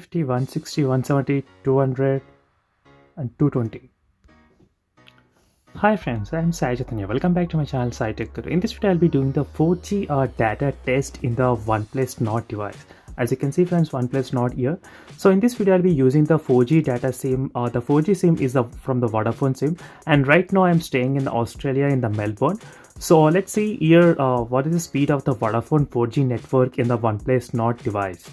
150, 160, 170, 200 and 220. Hi friends, I am Sai Chaitanya. Welcome back to my channel Sai Tech Guru. In this video I'll be doing the 4G data test in the Oneplus Nord device. As you can see friends, Oneplus Nord here. So in this video I'll be using the 4G data SIM. The 4G SIM is from the Vodafone SIM, and right now I'm staying in Australia in the Melbourne. So let's see here what is the speed of the Vodafone 4G network in the Oneplus Nord device.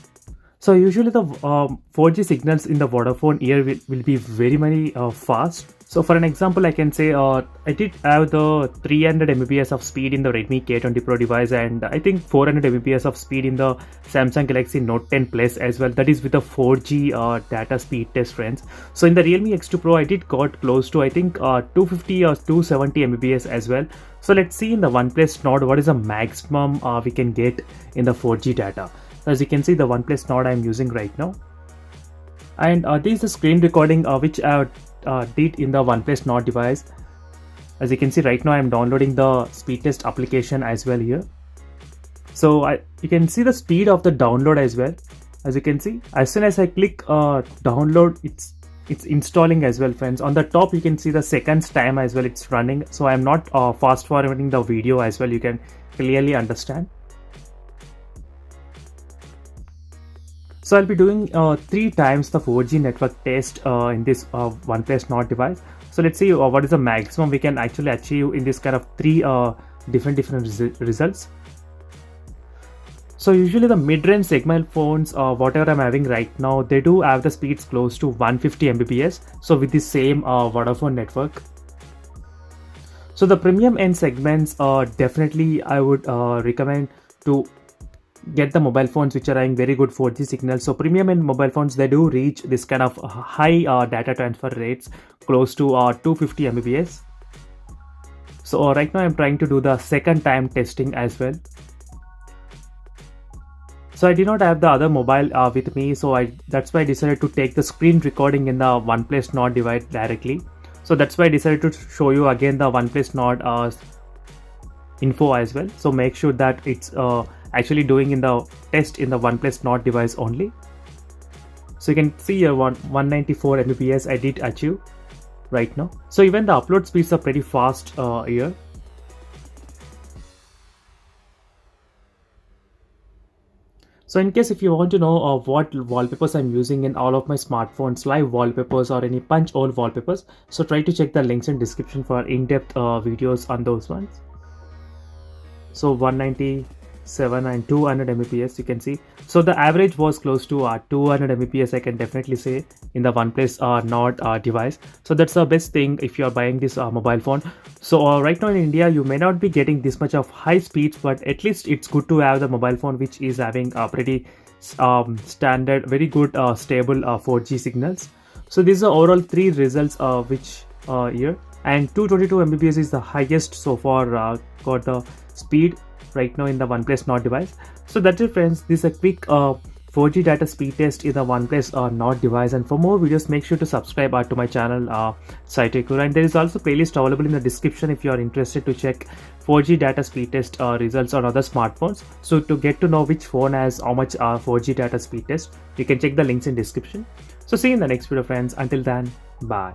So usually the 4G signals in the Vodafone here will be very fast. So for an example, I can say I did have the 300 Mbps of speed in the Redmi K20 Pro device, and I think 400 Mbps of speed in the Samsung Galaxy Note 10 Plus as well. That is with the 4G data speed test, friends. So in the Realme X2 Pro, I did got close to I think 250 or 270 Mbps as well. So let's see in the Oneplus Nord what is the maximum we can get in the 4G data. As you can see, the Oneplus Nord I am using right now, and this is the screen recording which I did in the Oneplus Nord device. As you can see right now, I am downloading the speed test application as well here. So you can see the speed of the download as well. As you can see, as soon as I click download, it's installing as well, friends. On the top you can see the seconds time as well, it's running. So I am not fast forwarding the video as well, you can clearly understand. So I'll be doing 3 times the 4G network test in this Oneplus Nord device. So let's see what is the maximum we can actually achieve in this kind of 3 different results. So usually the mid-range segment phones, whatever I'm having right now, they do have the speeds close to 150 Mbps. So with the same Vodafone network. So the premium end segments, definitely I would recommend to get the mobile phones which are having very good 4G signals. So premium and mobile phones, they do reach this kind of high data transfer rates close to 250 Mbps. So right now I'm trying to do the second time testing as well. So I did not have the other mobile with me, so that's why I decided to take the screen recording in the Oneplus Nord device directly. So that's why I decided to show you again the Oneplus Nord info as well. So make sure that it's actually doing in the test in the Oneplus Nord device only. So you can see here 194 Mbps I did achieve right now. So even the upload speeds are pretty fast here. So in case if you want to know what wallpapers I'm using in all of my smartphones, live wallpapers or any punch hole wallpapers, so try to check the links in description for in-depth videos on those ones. So 197 and 200 Mbps you can see. So the average was close to 200 Mbps, I can definitely say, in the Oneplus Nord device. So that's the best thing if you are buying this mobile phone. So right now in India you may not be getting this much of high speeds, but at least it's good to have the mobile phone which is having pretty standard, very good stable 4G signals. So these are overall 3 results which here, and 222 Mbps is the highest so far got the speed right now in the Oneplus Nord device. So that's it, friends. This is a quick 4G data speed test in the Oneplus Nord device, and for more videos make sure to subscribe to my channel Sai Tech Guru, and there is also playlist available in the description if you are interested to check 4G data speed test results on other smartphones. So to get to know which phone has how much 4G data speed test, you can check the links in description. So see you in the next video, friends. Until then, bye.